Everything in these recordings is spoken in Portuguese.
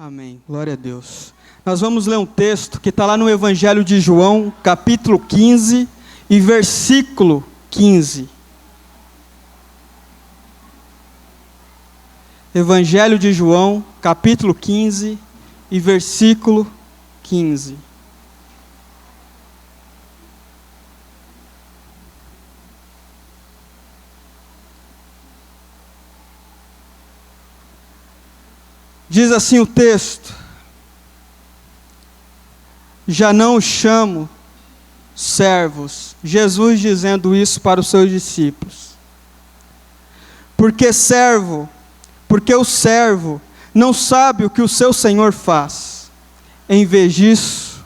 Amém. Glória a Deus. Nós vamos ler um texto que está lá no Evangelho de João, capítulo 15 e versículo 15. Evangelho de João, capítulo 15 e versículo 15. Diz assim o texto: já não os chamo servos, Jesus dizendo isso para os seus discípulos, porque o servo não sabe o que o seu Senhor faz. Em vez disso,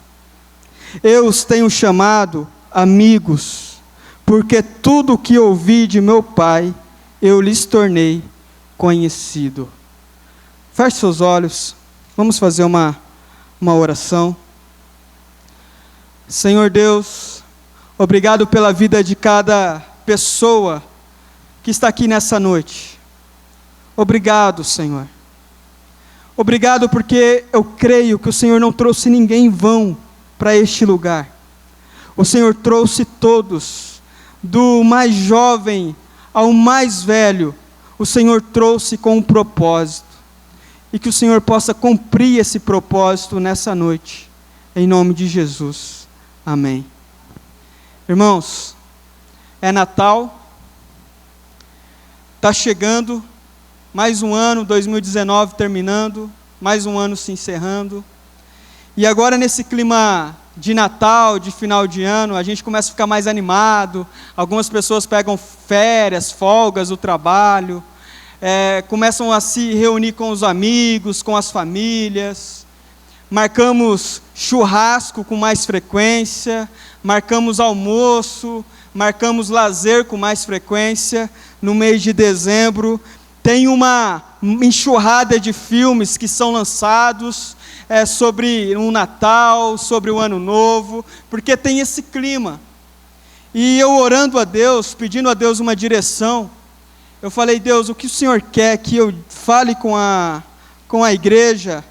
eu os tenho chamado amigos, porque tudo o que ouvi de meu Pai, eu lhes tornei conhecido. Feche seus olhos, vamos fazer uma oração. Senhor Deus, obrigado pela vida de cada pessoa que está aqui nessa noite. Obrigado, Senhor. Obrigado porque eu creio que o Senhor não trouxe ninguém em vão para este lugar. O Senhor trouxe todos, do mais jovem ao mais velho, o Senhor trouxe com um propósito. E que o Senhor possa cumprir esse propósito nessa noite, em nome de Jesus, amém. Irmãos, é Natal, está chegando, mais um ano, 2019 terminando, mais um ano se encerrando, e agora nesse clima de Natal, de final de ano, a gente começa a ficar mais animado, algumas pessoas pegam férias, folgas do trabalho, começam a se reunir com os amigos, com as famílias, marcamos churrasco com mais frequência, marcamos almoço, marcamos lazer com mais frequência. No mês de dezembro tem uma enxurrada de filmes que são lançados sobre o Natal, sobre o Ano Novo, porque tem esse clima. E eu orando a Deus, pedindo a Deus uma direção, eu falei: Deus, o que o Senhor quer que eu fale com a igreja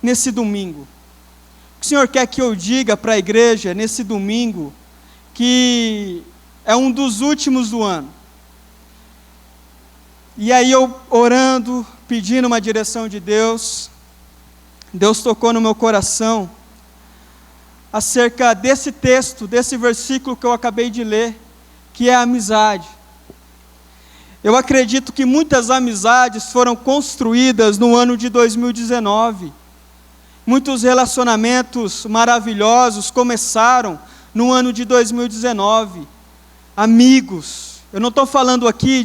nesse domingo? O que o Senhor quer que eu diga para a igreja nesse domingo, que é um dos últimos do ano? E aí eu orando, pedindo uma direção de Deus, Deus tocou no meu coração acerca desse texto, desse versículo que eu acabei de ler, que é a amizade. Eu acredito que muitas amizades foram construídas no ano de 2019. Muitos relacionamentos maravilhosos começaram no ano de 2019. Amigos. Eu não estou falando aqui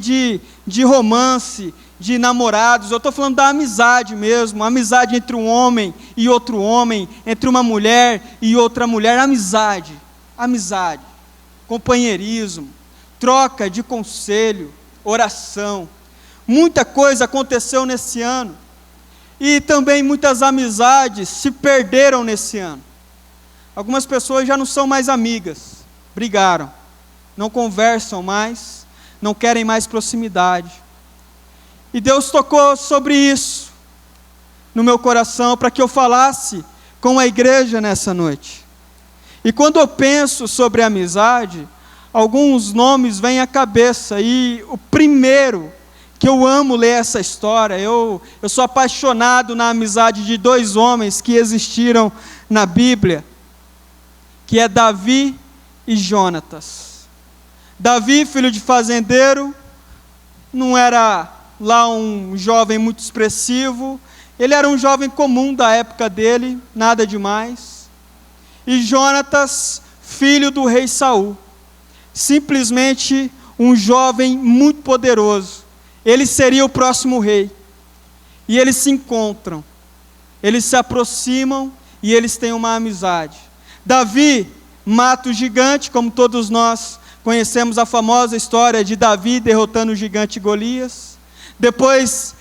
de romance, de namorados. Eu estou falando da amizade mesmo. Amizade entre um homem e outro homem. Entre uma mulher e outra mulher. Amizade. Amizade. Companheirismo. Troca de conselho. Oração. Muita coisa aconteceu nesse ano, e também muitas amizades se perderam nesse ano. Algumas pessoas já não são mais amigas, brigaram, não conversam mais, não querem mais proximidade, e Deus tocou sobre isso no meu coração, para que eu falasse com a igreja nessa noite. E quando eu penso sobre amizade, alguns nomes vêm à cabeça, e o primeiro, que eu amo ler essa história, eu sou apaixonado na amizade de dois homens que existiram na Bíblia, que é Davi e Jonatas. Davi, filho de fazendeiro, não era lá um jovem muito expressivo, ele era um jovem comum da época dele, nada demais. E Jonatas, filho do rei Saul, simplesmente um jovem muito poderoso. Ele seria o próximo rei. E eles se encontram, eles se aproximam e eles têm uma amizade. Davi mata o gigante, como todos nós conhecemos a famosa história de Davi derrotando o gigante Golias. Depois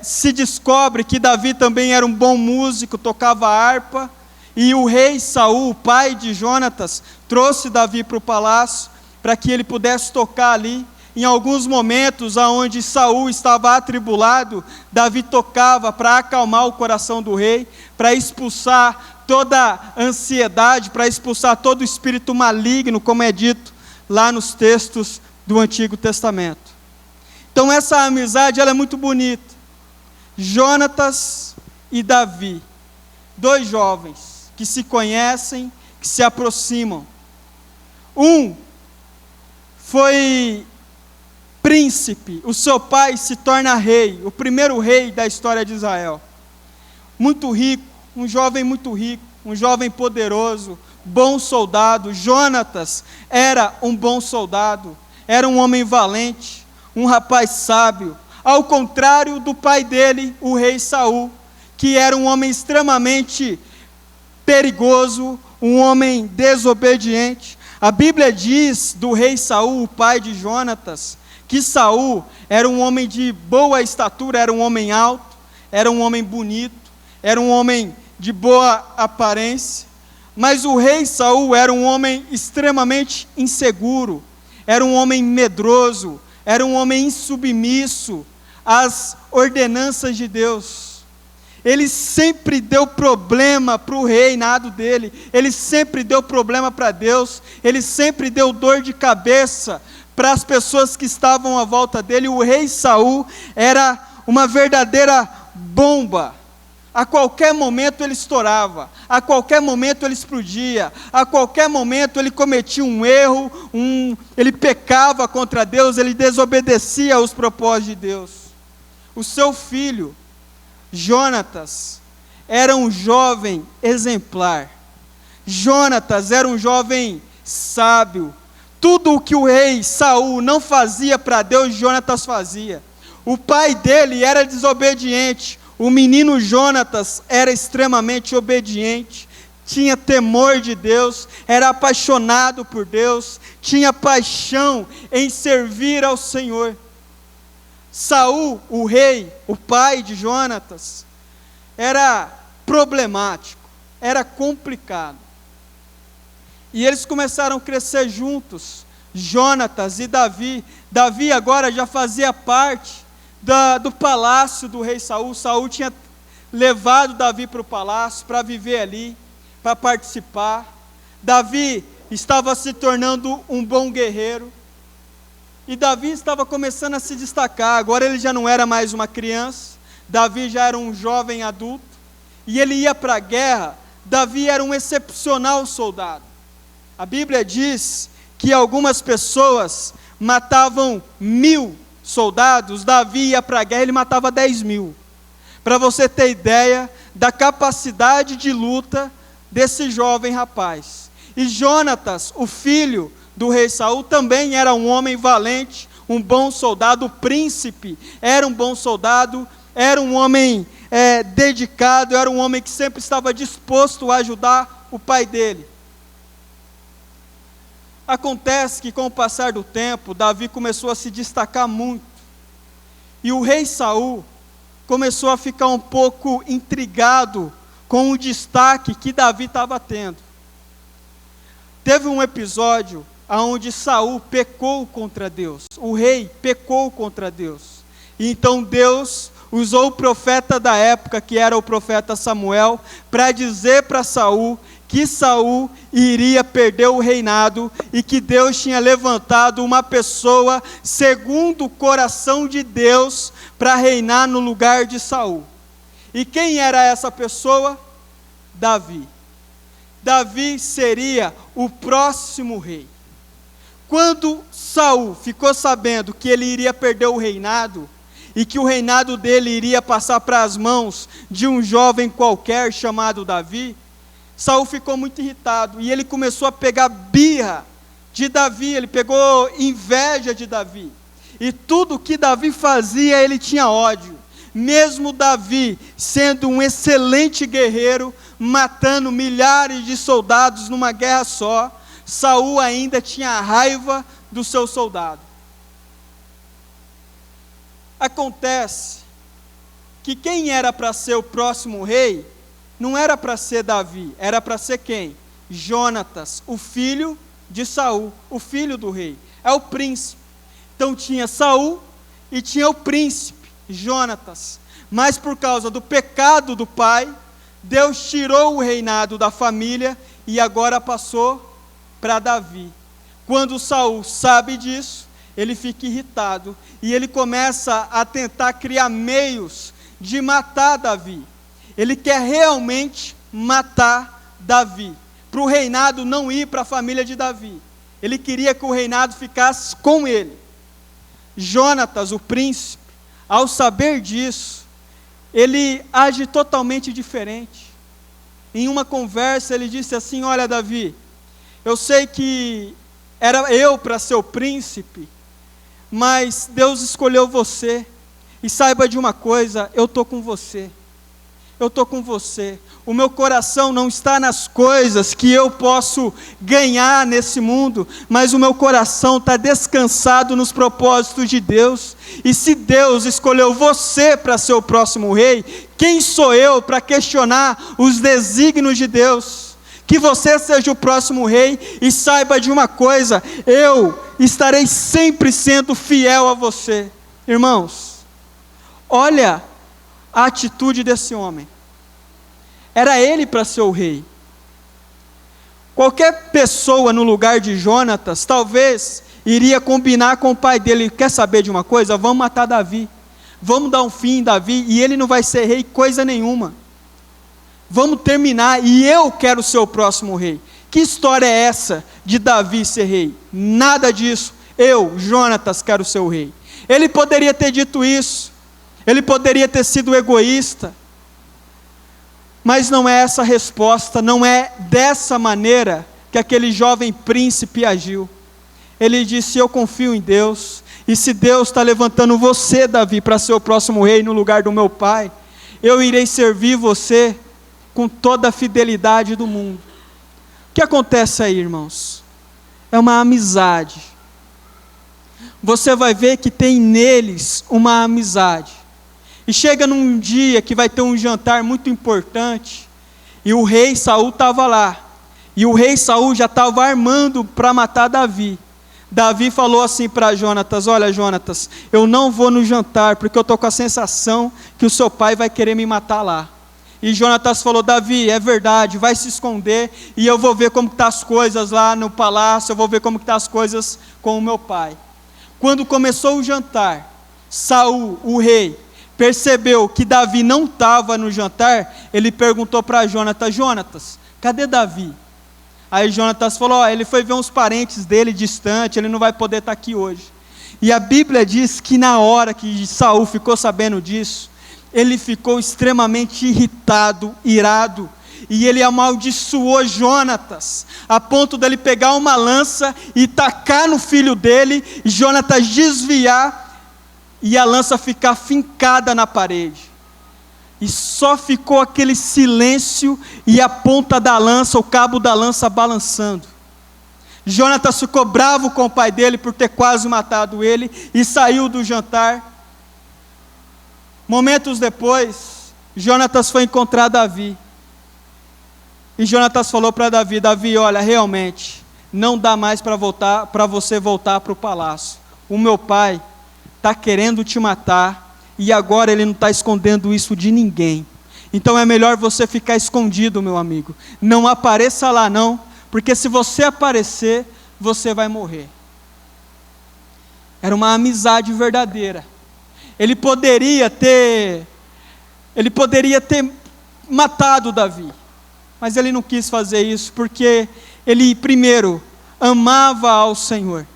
se descobre que Davi também era um bom músico, tocava harpa. E o rei Saul, o pai de Jonatas, trouxe Davi para o palácio, para que ele pudesse tocar ali. Em alguns momentos onde Saul estava atribulado, Davi tocava para acalmar o coração do rei, para expulsar toda ansiedade, para expulsar todo espírito maligno, como é dito lá nos textos do Antigo Testamento. Então essa amizade ela é muito bonita. Jonatas e Davi, dois jovens que se conhecem, que se aproximam. Um foi príncipe, o seu pai se torna rei, o primeiro rei da história de Israel. Muito rico, um jovem muito rico, um jovem poderoso, bom soldado. Jonatas era um bom soldado, era um homem valente, um rapaz sábio, ao contrário do pai dele, o rei Saul, que era um homem extremamente perigoso, um homem desobediente. A Bíblia diz do rei Saul, o pai de Jonatas, que Saul era um homem de boa estatura, era um homem alto, era um homem bonito, era um homem de boa aparência, mas o rei Saul era um homem extremamente inseguro, era um homem medroso, era um homem insubmisso às ordenanças de Deus. Ele sempre deu problema para o reinado dele, ele sempre deu problema para Deus, ele sempre deu dor de cabeça para as pessoas que estavam à volta dele. O rei Saul era uma verdadeira bomba. A qualquer momento ele estourava, a qualquer momento ele explodia, a qualquer momento ele cometia um erro, ele pecava contra Deus, ele desobedecia aos propósitos de Deus. O seu filho, Jonatas, era um jovem exemplar. Jonatas era um jovem sábio. Tudo o que o rei Saul não fazia para Deus, Jonatas fazia. O pai dele era desobediente. O menino Jonatas era extremamente obediente, tinha temor de Deus, era apaixonado por Deus, tinha paixão em servir ao Senhor. Saul, o rei, o pai de Jonatas, era problemático, era complicado. E eles começaram a crescer juntos, Jonatas e Davi. Davi agora já fazia parte do palácio do rei Saul. Saul tinha levado Davi para o palácio, para viver ali, para participar. Davi estava se tornando um bom guerreiro, e Davi estava começando a se destacar. Agora ele já não era mais uma criança, Davi já era um jovem adulto, e ele ia para a guerra. Davi era um excepcional soldado. A Bíblia diz que algumas pessoas matavam 1000 soldados, Davi ia para a guerra, ele matava 10.000. Para você ter ideia da capacidade de luta desse jovem rapaz. E Jonatas, o filho do rei Saul, também era um homem valente, um bom soldado. O príncipe era um bom soldado, era um homem dedicado, era um homem que sempre estava disposto a ajudar o pai dele. Acontece que com o passar do tempo, Davi começou a se destacar muito, e o rei Saul começou a ficar um pouco intrigado com o destaque que Davi estava tendo. Teve um episódio onde Saul pecou contra Deus, o rei pecou contra Deus, e então Deus usou o profeta da época, que era o profeta Samuel, para dizer para Saul que Saul iria perder o reinado, e que Deus tinha levantado uma pessoa segundo o coração de Deus para reinar no lugar de Saul. E quem era essa pessoa? Davi. Davi seria o próximo rei. Quando Saul ficou sabendo que ele iria perder o reinado, e que o reinado dele iria passar para as mãos de um jovem qualquer chamado Davi, Saul ficou muito irritado, e ele começou a pegar birra de Davi, ele pegou inveja de Davi, e tudo que Davi fazia, ele tinha ódio. Mesmo Davi sendo um excelente guerreiro, matando milhares de soldados numa guerra só, Saul ainda tinha raiva do seu soldado. Acontece que quem era para ser o próximo rei, não era para ser Davi, era para ser quem? Jonatas, o filho de Saul, o filho do rei, é o príncipe. Então tinha Saul e tinha o príncipe, Jonatas. Mas por causa do pecado do pai, Deus tirou o reinado da família e agora passou para Davi. Quando Saul sabe disso, ele fica irritado e ele começa a tentar criar meios de matar Davi. Ele quer realmente matar Davi, para o reinado não ir para a família de Davi. Ele queria que o reinado ficasse com ele. Jonatas, o príncipe, ao saber disso, ele age totalmente diferente. Em uma conversa ele disse assim: olha Davi, eu sei que era eu para ser o príncipe, mas Deus escolheu você, e saiba de uma coisa, eu estou com você. Eu estou com você. O meu coração não está nas coisas que eu posso ganhar nesse mundo, mas o meu coração está descansado nos propósitos de Deus. E se Deus escolheu você para ser o próximo rei, quem sou eu para questionar os desígnios de Deus? Que você seja o próximo rei, e saiba de uma coisa, eu estarei sempre sendo fiel a você. Irmãos, olha a atitude desse homem. Era ele para ser o rei. Qualquer pessoa no lugar de Jonatas, talvez iria combinar com o pai dele: quer saber de uma coisa? Vamos matar Davi, vamos dar um fim em Davi, e ele não vai ser rei coisa nenhuma. Vamos terminar, e eu quero ser o próximo rei. Que história é essa de Davi ser rei? Nada disso. Eu, Jonatas, quero ser o rei. Ele poderia ter dito isso, ele poderia ter sido egoísta, mas não é essa a resposta, não é dessa maneira que aquele jovem príncipe agiu. Ele disse: eu confio em Deus, e se Deus está levantando você, Davi, para ser o próximo rei no lugar do meu pai, eu irei servir você com toda a fidelidade do mundo. O que acontece aí, irmãos? É uma amizade. Você vai ver que tem neles uma amizade. E chega num dia que vai ter um jantar muito importante, e o rei Saul estava lá, e o rei Saul já estava armando para matar Davi. Davi falou assim para Jonatas: olha Jonatas, eu não vou no jantar, porque eu estou com a sensação que o seu pai vai querer me matar lá. E Jonatas falou: Davi, é verdade, vai se esconder, e eu vou ver como estão as coisas lá no palácio, eu vou ver como estão as coisas com o meu pai. Quando começou o jantar, Saul, o rei, percebeu que Davi não estava no jantar. Ele perguntou para Jonatas: Jonatas, cadê Davi? Aí Jonatas falou: ele foi ver uns parentes dele distante, ele não vai poder estar aqui hoje. E a Bíblia diz que na hora que Saul ficou sabendo disso, ele ficou extremamente irritado, irado, e ele amaldiçoou Jonatas, a ponto dele pegar uma lança e tacar no filho dele, e Jonatas desviar, e a lança ficar fincada na parede. E só ficou aquele silêncio e a ponta da lança, o cabo da lança balançando. Jonatas ficou bravo com o pai dele por ter quase matado ele e saiu do jantar. Momentos depois, Jonatas foi encontrar Davi. E Jonatas falou para Davi: Davi, olha, realmente não dá mais para você voltar para o palácio. O meu pai está querendo te matar, e agora ele não está escondendo isso de ninguém. Então é melhor você ficar escondido, meu amigo. Não apareça lá não, porque se você aparecer, você vai morrer. Era uma amizade verdadeira. Ele poderia ter matado Davi, mas ele não quis fazer isso, porque ele, primeiro, amava ao Senhor,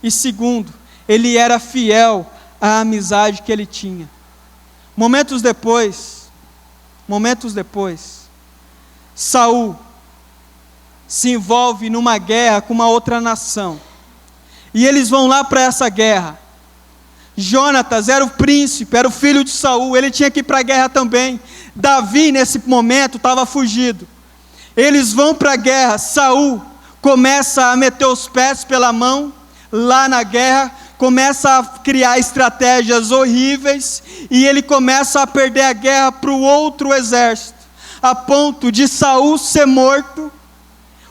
e segundo, ele era fiel à amizade que ele tinha. Momentos depois, Saul se envolve numa guerra com uma outra nação, e eles vão lá para essa guerra. Jonatas era o príncipe, era o filho de Saul, ele tinha que ir para a guerra também. Davi nesse momento estava fugido. Eles vão para a guerra. Saul começa a meter os pés pela mão lá na guerra, começa a criar estratégias horríveis, e ele começa a perder a guerra para o outro exército, a ponto de Saul ser morto,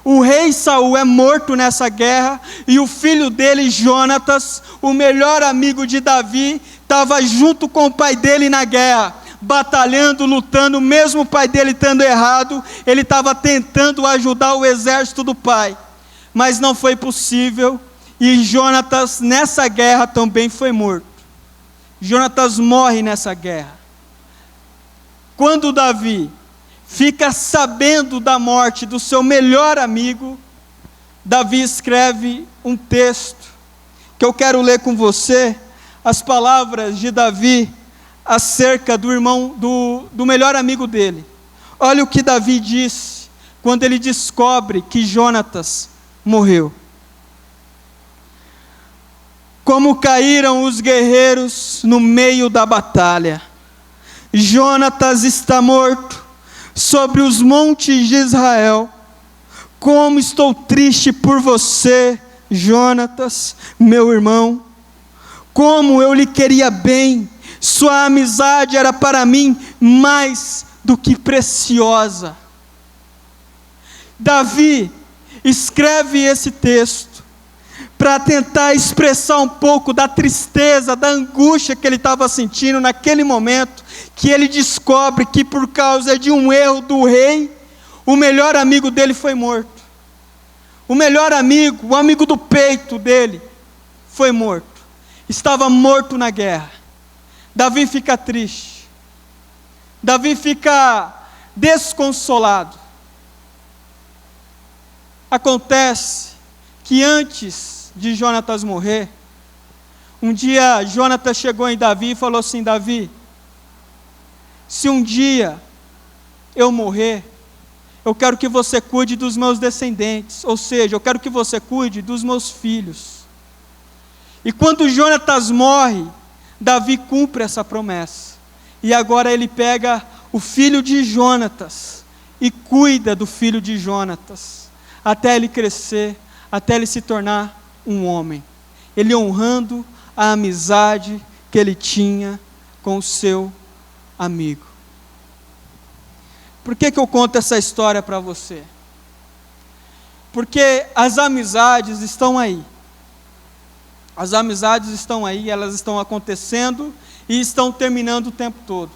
o rei Saul é morto nessa guerra, e o filho dele, Jonatas, o melhor amigo de Davi, estava junto com o pai dele na guerra, batalhando, lutando, mesmo o pai dele estando errado, ele estava tentando ajudar o exército do pai, mas não foi possível, e Jonatas nessa guerra também foi morto. Jonatas morre nessa guerra. Quando Davi fica sabendo da morte do seu melhor amigo, Davi escreve um texto, que eu quero ler com você, as palavras de Davi, acerca do irmão, do melhor amigo dele. Olha o que Davi disse, quando ele descobre que Jonatas morreu. Como caíram os guerreiros no meio da batalha, Jonatas está morto, sobre os montes de Israel. Como estou triste por você, Jonatas, meu irmão. Como eu lhe queria bem, sua amizade era para mim mais do que preciosa. Davi escreve esse texto para tentar expressar um pouco da tristeza, da angústia que ele estava sentindo naquele momento, que ele descobre que por causa de um erro do rei, o melhor amigo dele foi morto. O melhor amigo, o amigo do peito dele, foi morto. Estava morto na guerra. Davi fica triste. Davi fica desconsolado. Acontece que antes de Jonatas morrer, um dia Jonatas chegou em Davi e falou assim: Davi, se um dia eu morrer, eu quero que você cuide dos meus descendentes, ou seja, eu quero que você cuide dos meus filhos. E quando Jonatas morre, Davi cumpre essa promessa, e agora ele pega o filho de Jonatas, e cuida do filho de Jonatas, até ele crescer, até ele se tornar um homem, ele honrando a amizade que ele tinha com o seu amigo. Por que eu conto essa história para você? Porque as amizades estão aí. As amizades estão aí, elas estão acontecendo e estão terminando o tempo todo.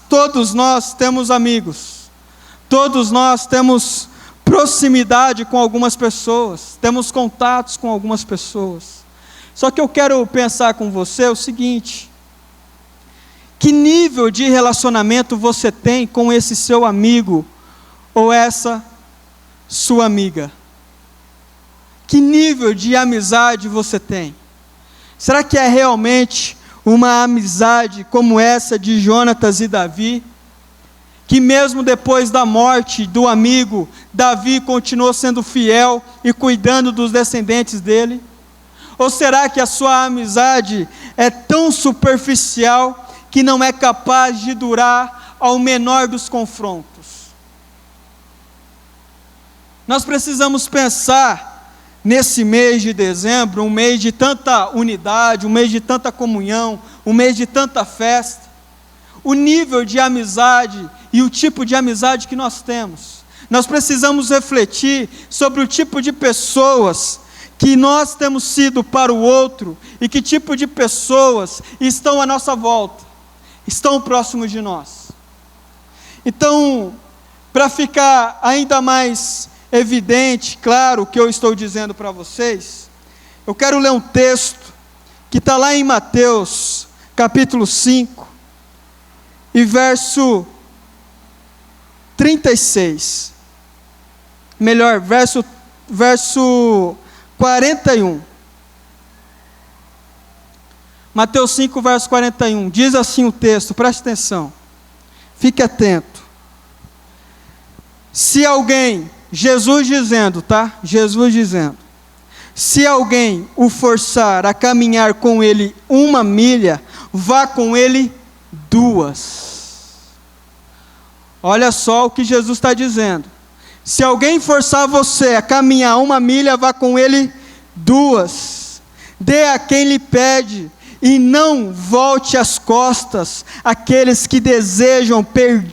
Todos nós temos amigos. Todos nós temos proximidade com algumas pessoas. Temos contatos com algumas pessoas. Só que eu quero pensar com você o seguinte: que nível de relacionamento você tem com esse seu amigo ou essa sua amiga? Que nível de amizade você tem? Será que é realmente uma amizade como essa de Jonatas e Davi? Que mesmo depois da morte do amigo, Davi continuou sendo fiel e cuidando dos descendentes dele? Ou será que a sua amizade é tão superficial que não é capaz de durar ao menor dos confrontos? Nós precisamos pensar nesse mês de dezembro, um mês de tanta unidade, um mês de tanta comunhão, um mês de tanta festa, o nível de amizade e o tipo de amizade que nós temos. Nós precisamos refletir sobre o tipo de pessoas que nós temos sido para o outro e que tipo de pessoas estão à nossa volta, estão próximos de nós. Então, para ficar ainda mais evidente, claro, o que eu estou dizendo para vocês, eu quero ler um texto que está lá em Mateus, capítulo 5, e verso 36. Melhor, verso 41. Mateus 5, verso 41. Diz assim o texto, preste atenção. Fique atento. Se alguém, Jesus dizendo, tá? Jesus dizendo. Se alguém o forçar a caminhar com ele 1 milha, vá com ele 2. Olha só o que Jesus está dizendo. Se alguém forçar você a caminhar 1 milha, vá com ele 2. Dê a quem lhe pede, e não volte as costas àqueles que desejam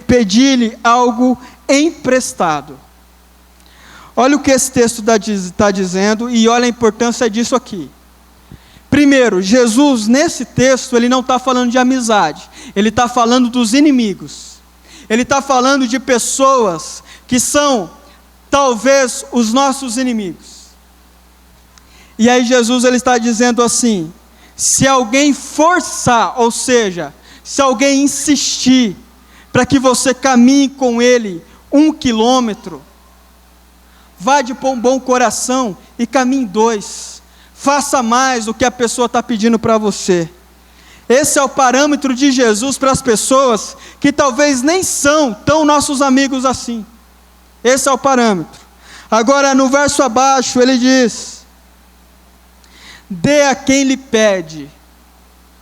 pedir-lhe algo emprestado. Olha o que esse texto está dizendo e olha a importância disso aqui. Primeiro, Jesus nesse texto, ele não está falando de amizade, ele está falando dos inimigos. Ele está falando de pessoas que são talvez os nossos inimigos. E aí Jesus ele está dizendo assim: se alguém forçar, ou seja, se alguém insistir para que você caminhe com ele 1 quilômetro, vá de bom coração e caminhe 2. Faça mais do que a pessoa está pedindo para você. Esse é o parâmetro de Jesus para as pessoas que talvez nem são tão nossos amigos assim. Esse é o parâmetro. Agora no verso abaixo ele diz: dê a quem lhe pede.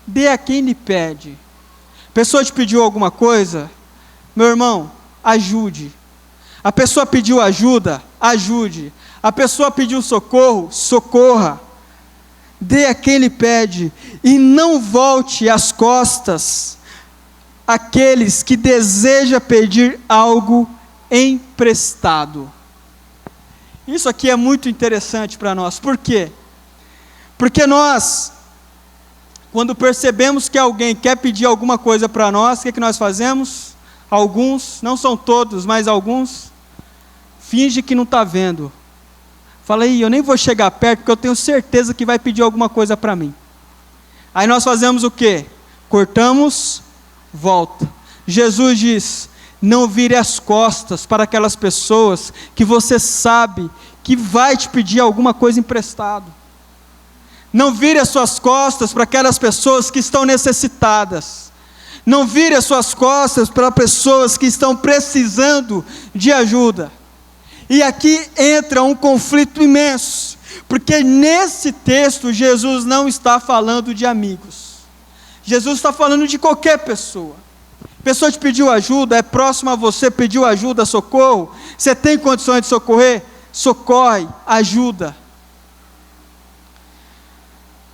Dê a quem lhe pede. A pessoa te pediu alguma coisa? Meu irmão, ajude. A pessoa pediu ajuda? Ajude. A pessoa pediu socorro? Socorra. Dê a quem lhe pede, e não volte as costas àqueles que deseja pedir algo emprestado. Isso aqui é muito interessante para nós. Por quê? Porque nós, quando percebemos que alguém quer pedir alguma coisa para nós, o que nós fazemos? Alguns, não são todos, mas alguns, finge que não está vendo. Fala aí, eu nem vou chegar perto, porque eu tenho certeza que vai pedir alguma coisa para mim. Aí nós fazemos o quê? Cortamos, volta. Jesus diz: não vire as costas para aquelas pessoas que você sabe que vai te pedir alguma coisa emprestado. Não vire as suas costas para aquelas pessoas que estão necessitadas. Não vire as suas costas para pessoas que estão precisando de ajuda. E aqui entra um conflito imenso, porque nesse texto Jesus não está falando de amigos. Jesus está falando de qualquer pessoa. A pessoa te pediu ajuda, é próxima a você, pediu ajuda, socorro. Você tem condições de socorrer? Socorre, ajuda.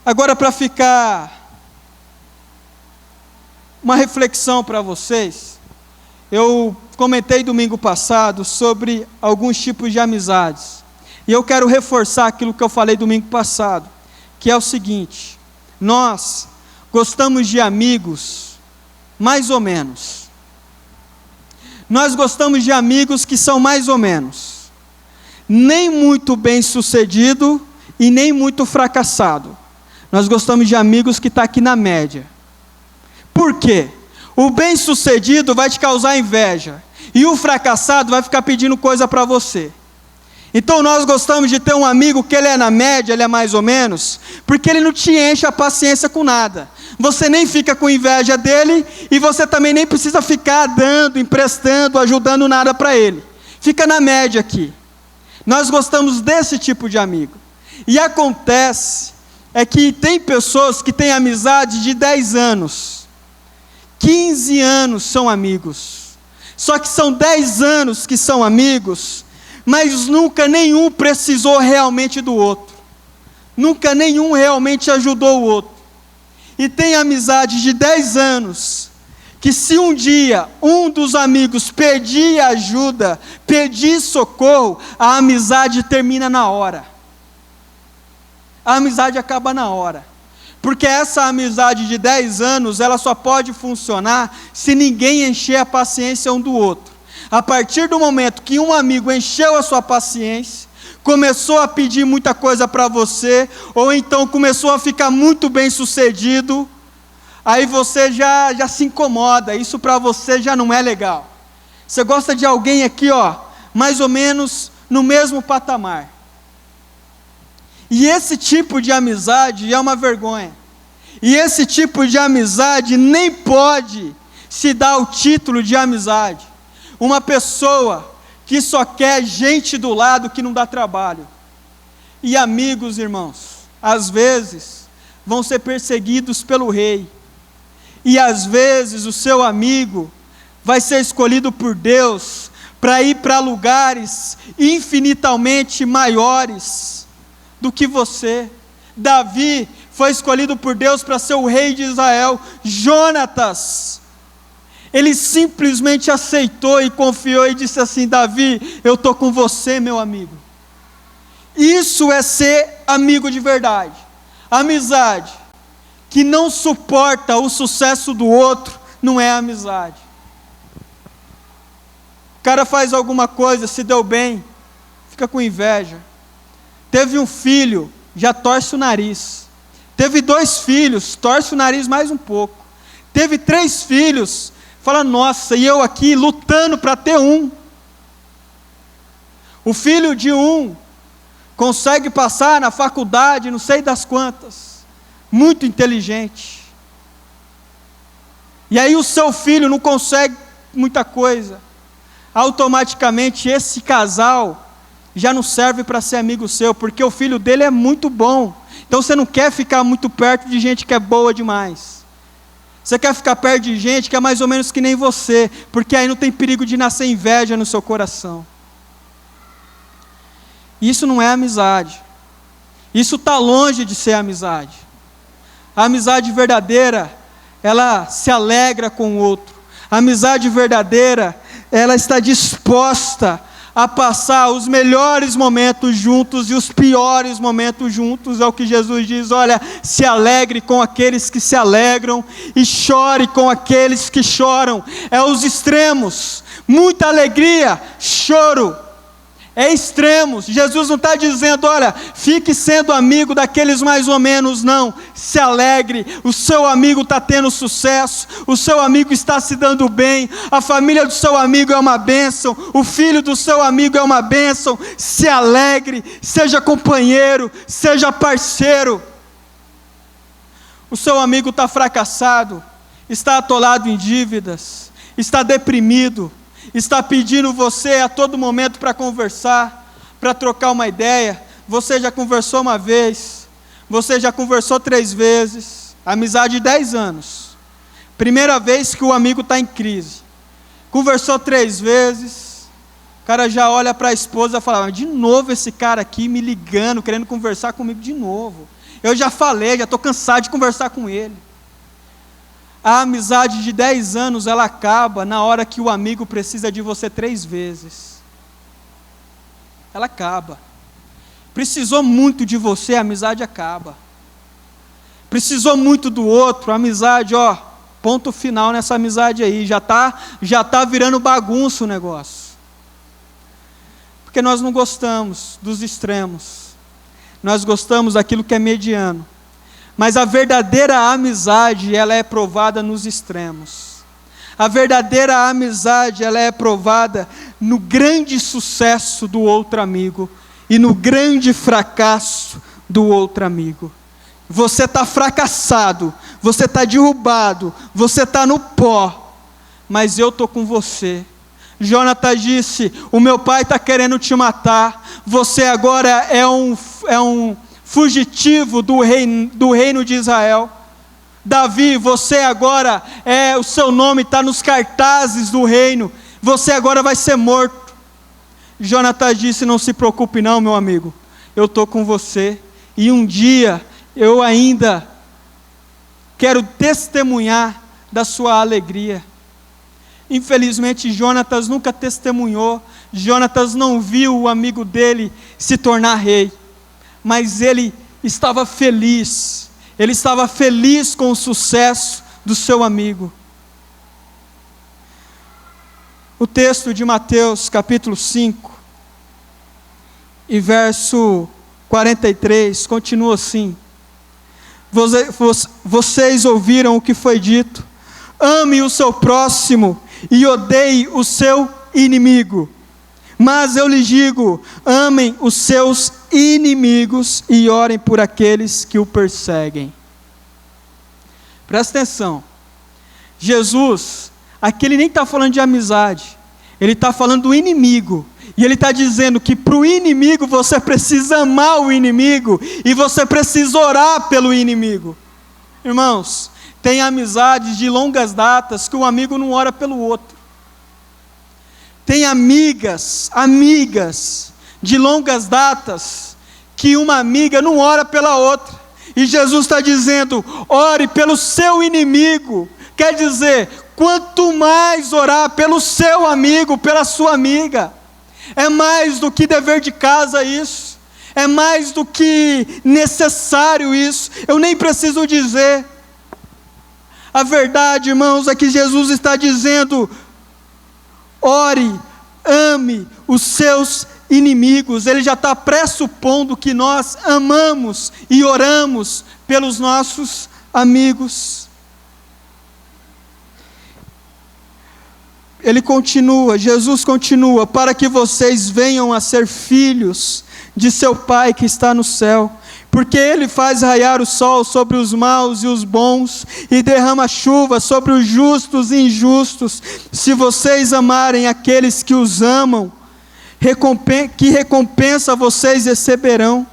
Agora, para ficar uma reflexão para vocês, eu comentei domingo passado sobre alguns tipos de amizades, e eu quero reforçar aquilo que eu falei domingo passado, que é o seguinte: nós gostamos de amigos mais ou menos. Nós gostamos de amigos que são mais ou menos, nem muito bem sucedido e nem muito fracassado. Nós gostamos de amigos que estão aqui na média. Por quê? O bem-sucedido vai te causar inveja, e o fracassado vai ficar pedindo coisa para você. Então nós gostamos de ter um amigo que ele é na média, ele é mais ou menos, porque ele não te enche a paciência com nada. Você nem fica com inveja dele, e você também nem precisa ficar dando, emprestando, ajudando nada para ele. Fica na média aqui. Nós gostamos desse tipo de amigo. E acontece é que tem pessoas que têm amizade de 10 anos. 15 anos são amigos, só que são 10 anos que são amigos, mas nunca nenhum precisou realmente do outro, nunca nenhum realmente ajudou o outro. E tem amizade de 10 anos, que se um dia um dos amigos pedir ajuda, pedir socorro, a amizade termina na hora, a amizade acaba na hora. Porque essa amizade de 10 anos, ela só pode funcionar se ninguém encher a paciência um do outro. A partir do momento que um amigo encheu a sua paciência, começou a pedir muita coisa para você, ou então começou a ficar muito bem sucedido, aí você já se incomoda, isso para você já não é legal. Você gosta de alguém aqui, mais ou menos no mesmo patamar. E esse tipo de amizade é uma vergonha. E esse tipo de amizade nem pode se dar o título de amizade. Uma pessoa que só quer gente do lado que não dá trabalho. E amigos, irmãos, às vezes vão ser perseguidos pelo rei. E às vezes o seu amigo vai ser escolhido por Deus para ir para lugares infinitamente maiores do que você. Davi foi escolhido por Deus para ser o rei de Israel. Jonatas, ele simplesmente aceitou e confiou e disse assim: Davi, eu estou com você, meu amigo. Isso é ser amigo de verdade. Amizade que não suporta o sucesso do outro não é amizade. O cara faz alguma coisa, se deu bem, fica com inveja. Teve um filho, já torce o nariz. Teve 2 filhos, torce o nariz mais um pouco. Teve 3 filhos, fala, nossa, e eu aqui lutando para ter um. O filho de um consegue passar na faculdade, não sei das quantas, muito inteligente. E aí o seu filho não consegue muita coisa. Automaticamente esse casal já não serve para ser amigo seu, porque o filho dele é muito bom. Então você não quer ficar muito perto de gente que é boa demais. Você quer ficar perto de gente que é mais ou menos que nem você, porque aí não tem perigo de nascer inveja no seu coração. Isso não é amizade. Isso está longe de ser amizade. A amizade verdadeira, ela se alegra com o outro. A amizade verdadeira, ela está disposta a passar os melhores momentos juntos e os piores momentos juntos. É o que Jesus diz, olha, se alegre com aqueles que se alegram e chore com aqueles que choram. É os extremos, muita alegria, choro. É extremos. Jesus não está dizendo, olha, fique sendo amigo daqueles mais ou menos, não. Se alegre, o seu amigo está tendo sucesso, o seu amigo está se dando bem, a família do seu amigo é uma bênção, o filho do seu amigo é uma bênção. Se alegre, seja companheiro, seja parceiro. O seu amigo está fracassado, está atolado em dívidas, está deprimido, está pedindo você a todo momento para conversar, para trocar uma ideia. Você já conversou uma vez, você já conversou 3 vezes, amizade de 10 anos, primeira vez que o amigo está em crise, conversou 3 vezes, o cara já olha para a esposa e fala, de novo esse cara aqui me ligando, querendo conversar comigo de novo, eu já falei, já estou cansado de conversar com ele. A amizade de 10 anos, ela acaba na hora que o amigo precisa de você 3 vezes. Ela acaba. Precisou muito de você, a amizade acaba. Precisou muito do outro, a amizade, ó, ponto final nessa amizade aí, já tá virando bagunça o negócio. Porque nós não gostamos dos extremos. Nós gostamos daquilo que é mediano. Mas a verdadeira amizade, ela é provada nos extremos. A verdadeira amizade, ela é provada no grande sucesso do outro amigo e no grande fracasso do outro amigo. Você está fracassado, você está derrubado, você está no pó, mas eu estou com você. Jonatas disse, o meu pai está querendo te matar, você agora é um fugitivo do reino de Israel. Davi, você agora, o seu nome está nos cartazes do reino, você agora vai ser morto. Jonatas disse, não se preocupe não, meu amigo, eu estou com você, e um dia, eu ainda quero testemunhar da sua alegria. Infelizmente, Jonatas nunca testemunhou, Jonatas não viu o amigo dele se tornar rei, mas ele estava feliz com o sucesso do seu amigo. O texto de Mateus capítulo 5 e verso 43 continua assim, vocês ouviram o que foi dito, ame o seu próximo e odeie o seu inimigo. Mas eu lhes digo, amem os seus inimigos e orem por aqueles que o perseguem. Presta atenção, Jesus, aqui ele nem está falando de amizade, ele está falando do inimigo, e ele está dizendo que para o inimigo você precisa amar o inimigo, e você precisa orar pelo inimigo. Irmãos, tem amizades de longas datas que o amigo não ora pelo outro. Tem amigas de longas datas, que uma amiga não ora pela outra, e Jesus está dizendo, ore pelo seu inimigo, quer dizer, quanto mais orar pelo seu amigo, pela sua amiga, é mais do que dever de casa isso, É mais do que necessário isso. Eu nem preciso dizer. A verdade, irmãos, é que Jesus está dizendo: ore, ame os seus inimigos. Ele já está pressupondo que nós amamos e oramos pelos nossos amigos. Ele continua, Jesus continua: para que vocês venham a ser filhos de seu Pai que está no céu, porque Ele faz raiar o sol sobre os maus e os bons, e derrama chuva sobre os justos e injustos. Se vocês amarem aqueles que os amam, que recompensa vocês receberão?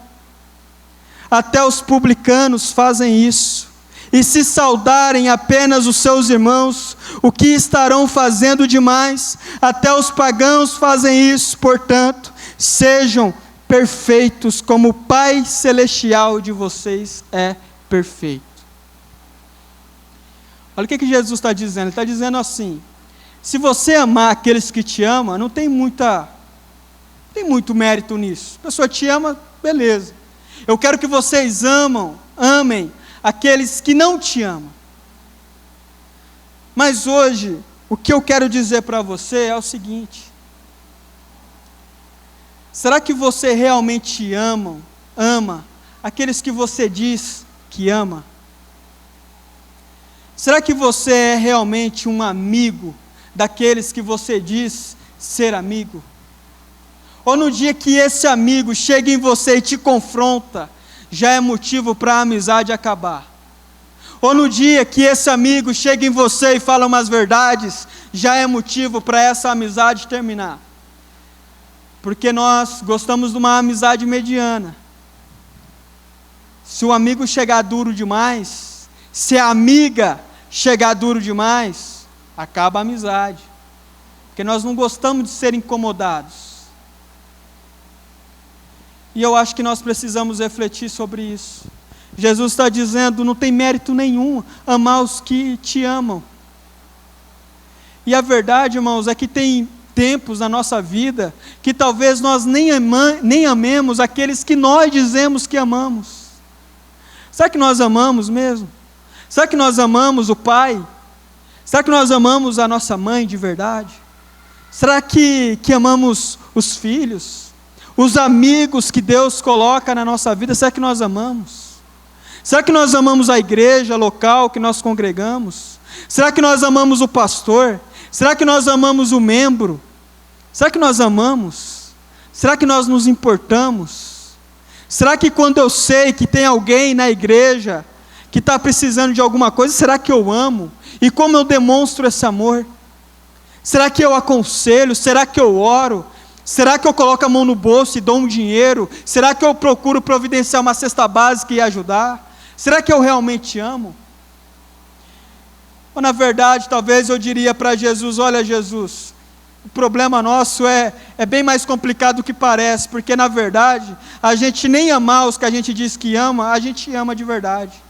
Até os publicanos fazem isso. E se saudarem apenas os seus irmãos, o que estarão fazendo demais? Até os pagãos fazem isso. Portanto, sejam perfeitos como o Pai Celestial de vocês é perfeito. Olha o que Jesus está dizendo. Ele está dizendo assim: se você amar aqueles que te amam, não tem muito mérito nisso. A pessoa te ama, beleza. Eu quero que vocês amem aqueles que não te amam. Mas hoje, o que eu quero dizer para você é o seguinte: será que você realmente ama aqueles que você diz que ama? Será que você é realmente um amigo daqueles que você diz ser amigo? Ou no dia que esse amigo chega em você e te confronta, já é motivo para a amizade acabar? Ou no dia que esse amigo chega em você e fala umas verdades, já é motivo para essa amizade terminar? Porque nós gostamos de uma amizade mediana. Se o amigo chegar duro demais, se a amiga chegar duro demais, acaba a amizade. Porque nós não gostamos de ser incomodados. E eu acho que nós precisamos refletir sobre isso. Jesus está dizendo: não tem mérito nenhum amar os que te amam. E a verdade, irmãos, é que tem tempos na nossa vida que talvez nós nem amemos aqueles que nós dizemos que amamos. Será que nós amamos mesmo? Será que nós amamos o Pai? Será que nós amamos a nossa mãe de verdade? Será que amamos os filhos? Os amigos que Deus coloca na nossa vida, será que nós amamos? Será que nós amamos a igreja local que nós congregamos? Será que nós amamos o pastor? Será que nós amamos o membro? Será que nós amamos? Será que nós nos importamos? Será que quando eu sei que tem alguém na igreja que está precisando de alguma coisa, será que eu amo? E como eu demonstro esse amor? Será que eu aconselho? Será que eu oro? Será que eu coloco a mão no bolso e dou um dinheiro? Será que eu procuro providenciar uma cesta básica e ajudar? Será que eu realmente amo? Ou na verdade, talvez eu diria para Jesus: olha Jesus, o problema nosso é bem mais complicado do que parece, porque na verdade, a gente nem amar os que a gente diz que ama, a gente ama de verdade.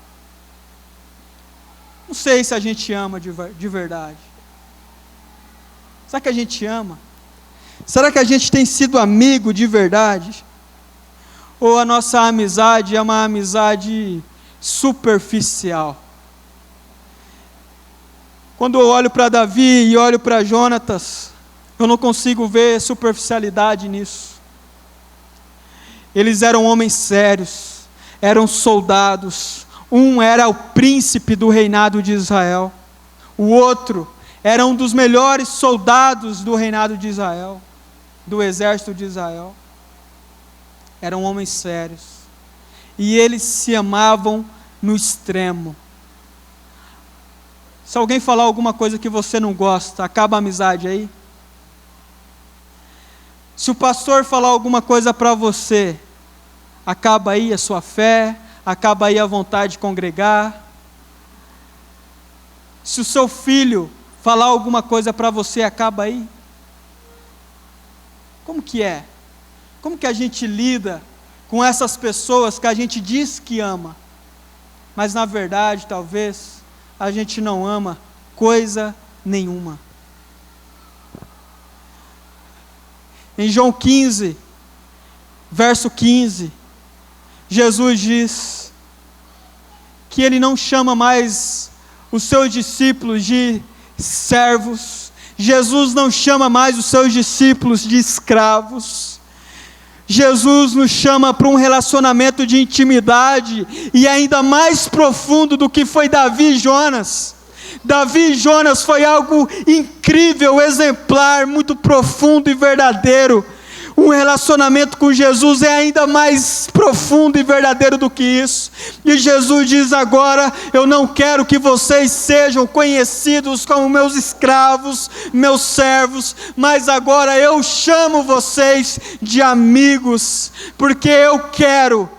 Não sei se a gente ama de verdade. Será que a gente ama? Será que a gente tem sido amigo de verdade? Ou a nossa amizade é uma amizade superficial? Quando eu olho para Davi e olho para Jonatas, eu não consigo ver superficialidade nisso. Eles eram homens sérios, eram soldados. Um era o príncipe do reinado de Israel, o outro era um dos melhores soldados do reinado de Israel, do exército de Israel. Eram homens sérios, e eles se amavam no extremo. Se alguém falar alguma coisa que você não gosta, acaba a amizade aí? Se o pastor falar alguma coisa para você, acaba aí a sua fé, acaba aí a vontade de congregar? Se o seu filho falar alguma coisa para você, acaba aí? Como que é? Como que a gente lida com essas pessoas que a gente diz que ama, mas na verdade, talvez, a gente não ama coisa nenhuma? Em João 15, verso 15, Jesus diz que Ele não chama mais os seus discípulos de servos, Jesus não chama mais os seus discípulos de escravos, Jesus nos chama para um relacionamento de intimidade, e ainda mais profundo do que foi Davi e Jonas. Davi e Jonas foi algo incrível, exemplar, muito profundo e verdadeiro. Um relacionamento com Jesus é ainda mais profundo e verdadeiro do que isso. E Jesus diz agora: eu não quero que vocês sejam conhecidos como meus escravos, meus servos, mas agora eu chamo vocês de amigos, porque eu quero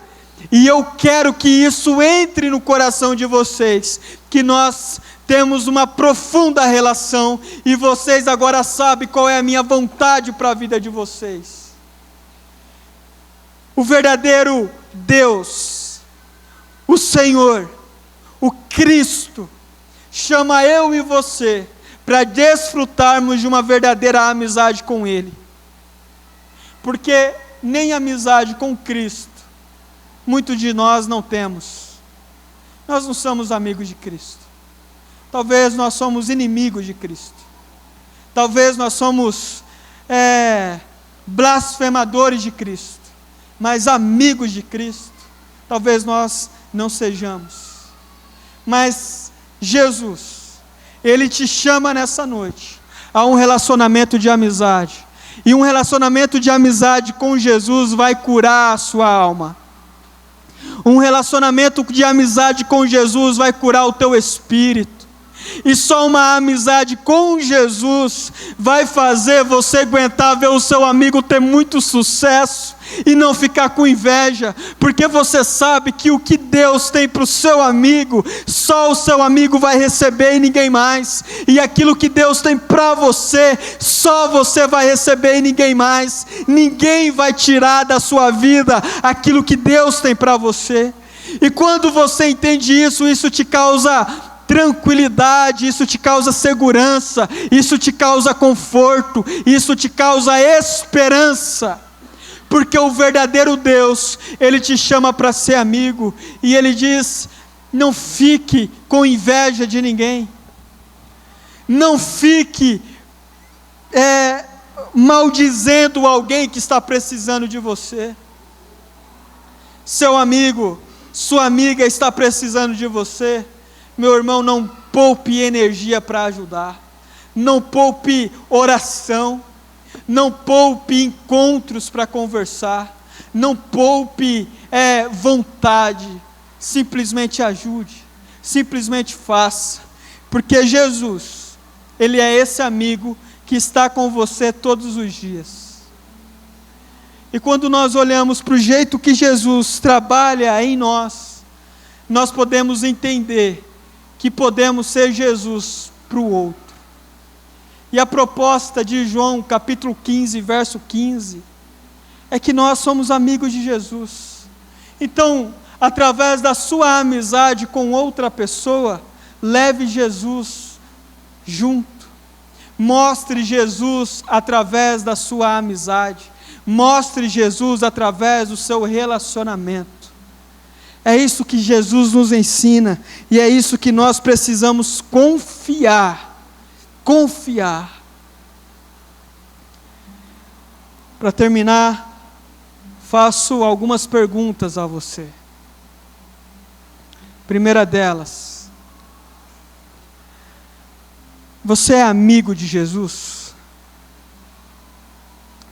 que isso entre no coração de vocês, que nós temos uma profunda relação, e vocês agora sabem qual é a minha vontade para a vida de vocês. O verdadeiro Deus, o Senhor, o Cristo, chama eu e você para desfrutarmos de uma verdadeira amizade com Ele, porque nem amizade com Cristo muitos de nós não temos. Nós não somos amigos de Cristo, talvez nós somos inimigos de Cristo, talvez nós somos blasfemadores de Cristo, mas amigos de Cristo, talvez nós não sejamos. Mas Jesus, Ele te chama nessa noite a um relacionamento de amizade, e um relacionamento de amizade com Jesus vai curar a sua alma. Um relacionamento de amizade com Jesus vai curar o teu espírito. E só uma amizade com Jesus vai fazer você aguentar ver o seu amigo ter muito sucesso e não ficar com inveja, porque você sabe que o que Deus tem para o seu amigo, só o seu amigo vai receber e ninguém mais, e aquilo que Deus tem para você, só você vai receber e ninguém mais. Ninguém vai tirar da sua vida aquilo que Deus tem para você. E quando você entende isso, isso te causa tranquilidade, isso te causa segurança, isso te causa conforto, isso te causa esperança, porque o verdadeiro Deus, Ele te chama para ser amigo, e Ele diz: não fique com inveja de ninguém, não fique maldizendo alguém que está precisando de você. Seu amigo, sua amiga está precisando de você, meu irmão, não poupe energia para ajudar, não poupe oração, não poupe encontros para conversar, não poupe vontade, simplesmente ajude, simplesmente faça, porque Jesus, Ele é esse amigo que está com você todos os dias. E quando nós olhamos para o jeito que Jesus trabalha em nós, nós podemos entender que podemos ser Jesus para o outro. E a proposta de João capítulo 15, verso 15, é que nós somos amigos de Jesus. Então, através da sua amizade com outra pessoa, leve Jesus junto, mostre Jesus através da sua amizade, mostre Jesus através do seu relacionamento. É isso que Jesus nos ensina, e é isso que nós precisamos confiar. Para terminar, faço algumas perguntas a você. Primeira delas: você é amigo de Jesus?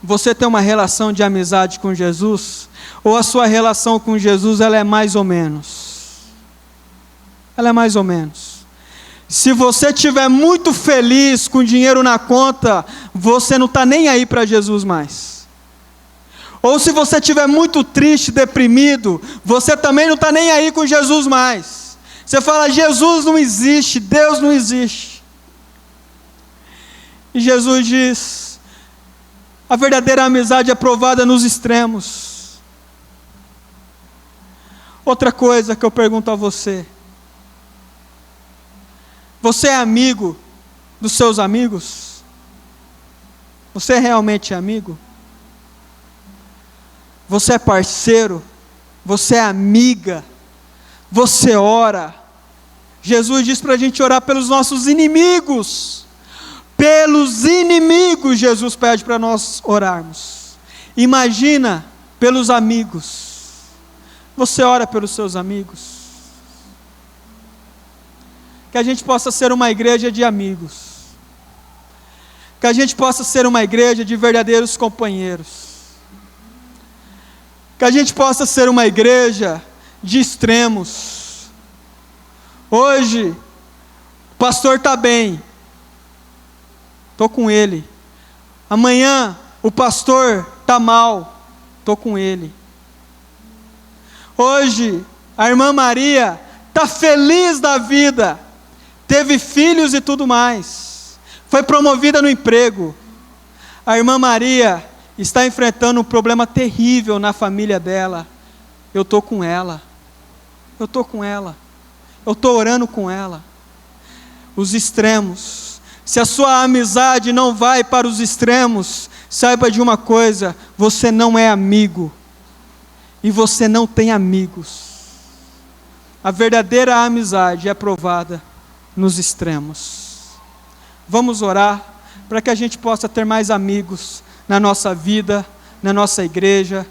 Você tem uma relação de amizade com Jesus? Ou a sua relação com Jesus, ela é mais ou menos? Ela é mais ou menos. Se você estiver muito feliz com dinheiro na conta, você não está nem aí para Jesus mais. Ou se você estiver muito triste, deprimido, você também não está nem aí com Jesus mais. Você fala: Jesus não existe, Deus não existe. E Jesus diz: a verdadeira amizade é provada nos extremos. Outra coisa que eu pergunto a você: você é amigo dos seus amigos? Você é realmente amigo? Você é parceiro você é amiga, você ora. Jesus diz para a gente orar pelos nossos inimigos. Pelos inimigos, Jesus pede para nós orarmos. Imagina pelos amigos. Você ora pelos seus amigos? Que a gente possa ser uma igreja de amigos. Que a gente possa ser uma igreja de verdadeiros companheiros. Que a gente possa ser uma igreja de extremos. Hoje, o pastor está bem, estou com ele. Amanhã, o pastor está mal, estou com ele. Hoje, a irmã Maria está feliz da vida, teve filhos e tudo mais, foi promovida no emprego. A irmã Maria está enfrentando um problema terrível na família dela. Eu estou com ela, eu estou com ela, eu estou orando com ela. Os extremos, se a sua amizade não vai para os extremos, saiba de uma coisa: você não é amigo, e você não tem amigos. A verdadeira amizade é provada nos extremos. Vamos orar para que a gente possa ter mais amigos na nossa vida, na nossa igreja,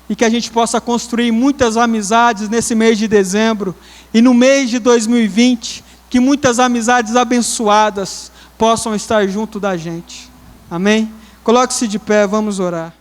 e que a gente possa construir muitas amizades nesse mês de dezembro, e no mês de 2020, que muitas amizades abençoadas possam estar junto da gente. Amém? Coloque-se de pé, vamos orar.